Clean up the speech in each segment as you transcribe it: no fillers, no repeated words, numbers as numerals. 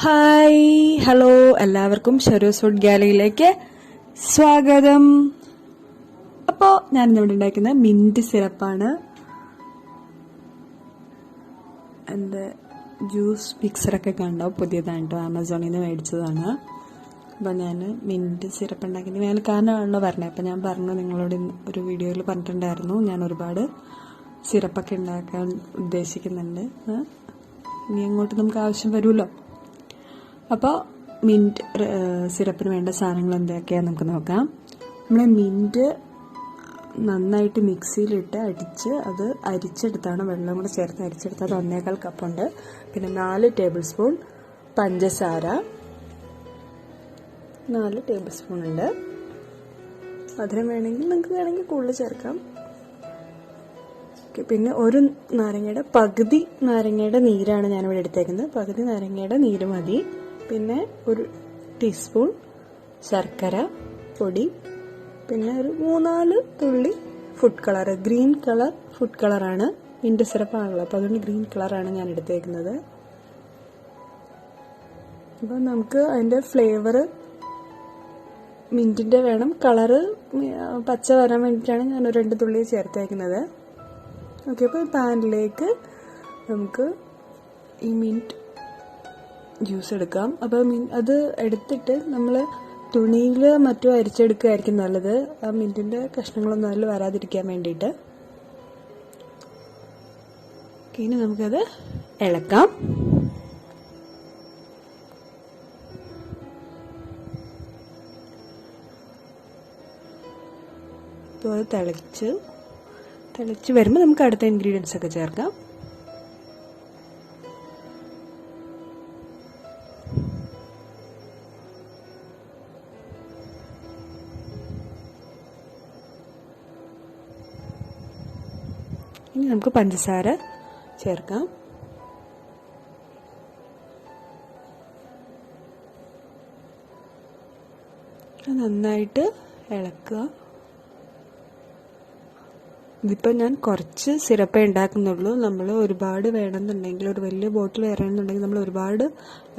Hi hello എല്ലാവർക്കും ഷെറൂസ് food ഗാലറിയിലേക്ക് സ്വാഗതം. അപ്പോൾ ഞാൻ ഇന്നിവിടെ ഉണ്ടാക്കുന്ന മിന്റ് സിറപ്പാണ്. എൻ്റെ ജ്യൂസ് മിക്സറൊക്കെ കണ്ടോ, പുതിയതാണ് കേട്ടോ, ആമസോണിൽ നിന്ന് മേടിച്ചതാണ്. അപ്പോൾ ഞാൻ മിന്റ് സിറപ്പ് ഉണ്ടാക്കിയത് ഞാൻ കാരണമാണല്ലോ പറഞ്ഞത്. അപ്പോൾ ഞാൻ പറഞ്ഞു, നിങ്ങളോട് ഒരു വീഡിയോയിൽ പറഞ്ഞിട്ടുണ്ടായിരുന്നു ഞാൻ ഒരുപാട് സിറപ്പൊക്കെ ഉണ്ടാക്കാൻ ഉദ്ദേശിക്കുന്നുണ്ട്. ഇനി അങ്ങോട്ട് നമുക്ക് ആവശ്യം വരുമല്ലോ. അപ്പോൾ മിൻറ്റ് സിറപ്പിന് വേണ്ട സാധനങ്ങൾ എന്തൊക്കെയാണെന്ന് നമുക്ക് നോക്കാം. നമ്മൾ മിൻറ്റ് നന്നായിട്ട് മിക്സിയിലിട്ട് അടിച്ച് അത് അരിച്ചെടുത്താണ്, വെള്ളം കൂടെ ചേർത്ത് അരിച്ചെടുത്ത്. അത് 1.25 കപ്പുണ്ട്. പിന്നെ 4 ടേബിൾ സ്പൂൺ പഞ്ചസാര, 4 ടേബിൾ സ്പൂൺ ഉണ്ട്. മധുരം നിങ്ങൾക്ക് കൂടുതൽ ചേർക്കാം. പിന്നെ ഒരു നാരങ്ങയുടെ പകുതി നാരങ്ങയുടെ നീരാണ് ഞാനിവിടെ എടുത്തേക്കുന്നത്. പകുതി നാരങ്ങയുടെ നീര് മതി. പിന്നെ ഒരു ടീസ്പൂൺ ശർക്കര പൊടി, പിന്നെ ഒരു 3-4 തുള്ളി food colour, green colour food കളറാണ്. മിന്റ് സിറപ്പാണല്ലോ, അപ്പോൾ അതുകൊണ്ട് ഗ്രീൻ കളറാണ് ഞാൻ എടുത്തേക്കുന്നത്. അപ്പോൾ നമുക്ക് അതിൻ്റെ ഫ്ലേവർ മിന്റിൻ്റെ വേണം, കളറ് പച്ച വരാൻ വേണ്ടിയിട്ടാണ് ഞാൻ 2 തുള്ളി ചേർത്തേക്കുന്നത്. ഓക്കെ, അപ്പോൾ പാനിലേക്ക് നമുക്ക് ഈ മിന്റ് ജ്യൂസ് എടുക്കാം. അപ്പോൾ അത് എടുത്തിട്ട് നമ്മൾ തുണിയിൽ മറ്റും അരിച്ചെടുക്കുകയായിരിക്കും നല്ലത്, ആ മിന്റിൻ്റെ കഷ്ണങ്ങളൊന്നും അതിൽ വരാതിരിക്കാൻ വേണ്ടിയിട്ട്. ഇനി നമുക്കത് ഇളക്കാം. ഇപ്പോൾ അത് തിളച്ച് വരുമ്പോൾ നമുക്ക് അടുത്ത ഇൻഗ്രീഡിയൻസ് ഒക്കെ ചേർക്കാം. ഇനി നമുക്ക് പഞ്ചസാര ചേർക്കാം. നന്നായിട്ട് ഇളക്കുക. ഇതിപ്പോൾ ഞാൻ കുറച്ച് സിറപ്പേ ഉണ്ടാക്കുന്നുള്ളൂ. നമ്മൾ ഒരുപാട് വേണമെന്നുണ്ടെങ്കിൽ, ഒരു വലിയ ബോട്ടിൽ വേണമെന്നുണ്ടെങ്കിൽ നമ്മൾ ഒരുപാട്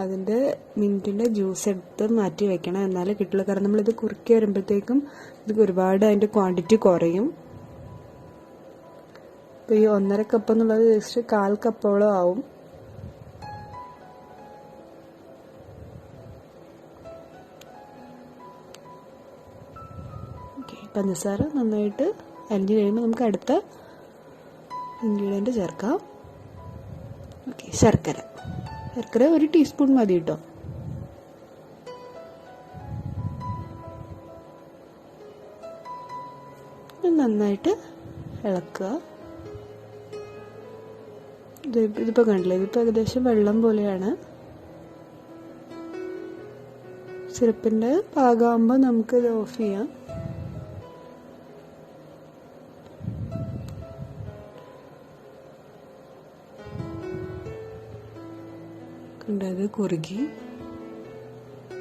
അതിൻ്റെ മിന്റിൻ്റെ ജ്യൂസ് എടുത്ത് മാറ്റി വെക്കണം, എന്നാലേ കിട്ടുള്ളൂ. കാരണം നമ്മളിത് കുറുക്കി വരുമ്പോഴത്തേക്കും ഇത് ഒരുപാട് അതിൻ്റെ ക്വാണ്ടിറ്റി കുറയും. ഇപ്പോൾ ഈ 1.5 കപ്പ് എന്നുള്ളത് ജസ്റ്റ് 1/4 കപ്പോളം ആവും. ഓക്കെ, പഞ്ചസാര നന്നായിട്ട് അരിഞ്ഞ് കഴിയുമ്പോൾ നമുക്ക് അടുത്ത ഇൻഗ്രീഡിയൻറ്റ് ചേർക്കാം. ഓക്കെ, ശർക്കര 1 ടീസ്പൂൺ മതി കേട്ടോ. നന്നായിട്ട് ഇളക്കുക. ഇതിപ്പോൾ കണ്ടില്ലേ, ഇതിപ്പോൾ ഏകദേശം വെള്ളം പോലെയാണ്. സിറപ്പിൻ്റെ പാകമാകുമ്പോൾ നമുക്കിത് ഓഫ് ചെയ്യാം. കണ്ടത് കുറുകി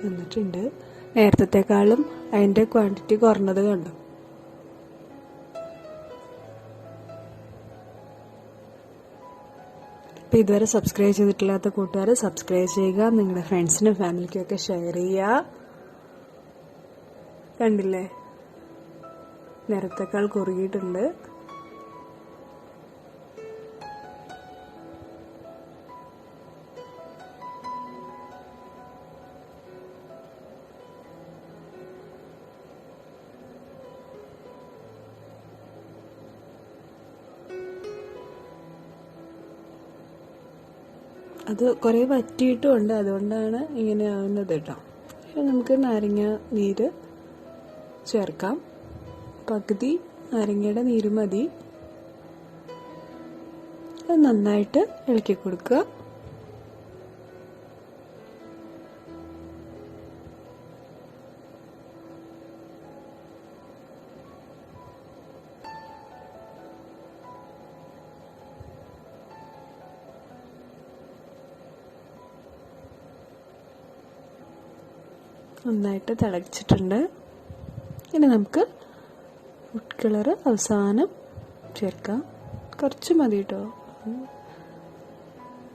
വന്നിട്ടുണ്ട്. നേരത്തെക്കാളും അതിൻ്റെ ക്വാണ്ടിറ്റി കുറഞ്ഞത് കണ്ടു. അപ്പോൾ ഇതുവരെ സബ്സ്ക്രൈബ് ചെയ്തിട്ടില്ലാത്ത കൂട്ടുകാർ സബ്സ്ക്രൈബ് ചെയ്യുക, നിങ്ങളുടെ ഫ്രണ്ട്സിനും ഫാമിലിക്കും ഒക്കെ ഷെയർ ചെയ്യുക. കണ്ടില്ലേ, നേരത്തേക്കാൾ കുറുകിയിട്ടുണ്ട്. അത് കുറേ വറ്റിയിട്ടുമുണ്ട്, അതുകൊണ്ടാണ് ഇങ്ങനെ ആവുന്നത് കേട്ടോ. നമുക്ക് നാരങ്ങ നീര് ചേർക്കാം. പകുതി നാരങ്ങയുടെ നീര് മതി. അത് നന്നായിട്ട് ഇളക്കി കൊടുക്കുക. നന്നായിട്ട് തിളച്ചിട്ടുണ്ട്. ഇനി നമുക്ക് ഫുഡ് കളർ അവസാനം ചേർക്കാം. കുറച്ച് മതി കേട്ടോ.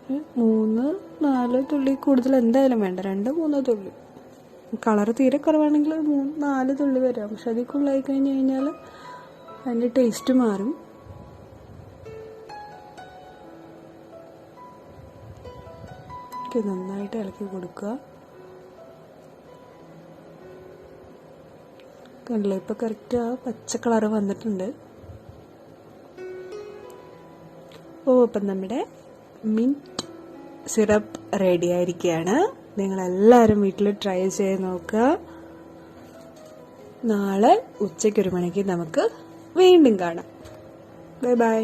3-4 തുള്ളി കൂടുതൽ എന്തായാലും വേണ്ട, 2-3 തുള്ളി. കളർ തീരെ കുറവാണെങ്കിൽ 3-4 തുള്ളി വരാം, പക്ഷെ അതിൽ കൂടുതലായി കഴിഞ്ഞ് കഴിഞ്ഞാൽ അതിൻ്റെ ടേസ്റ്റ് മാറും. നന്നായിട്ട് ഇളക്കി കൊടുക്കുക. കണ്ടില്ലേ, ഇപ്പം കറക്റ്റ് ആ പച്ച കളറ് വന്നിട്ടുണ്ട്. അപ്പം നമ്മുടെ മിൻറ്റ് സിറപ്പ് റെഡി ആയിരിക്കുകയാണ്. നിങ്ങളെല്ലാവരും വീട്ടിൽ ട്രൈ ചെയ്ത് നോക്കുക. നാളെ ഉച്ചയ്ക്ക് 1 മണിക്ക് നമുക്ക് വീണ്ടും കാണാം. Bye bye.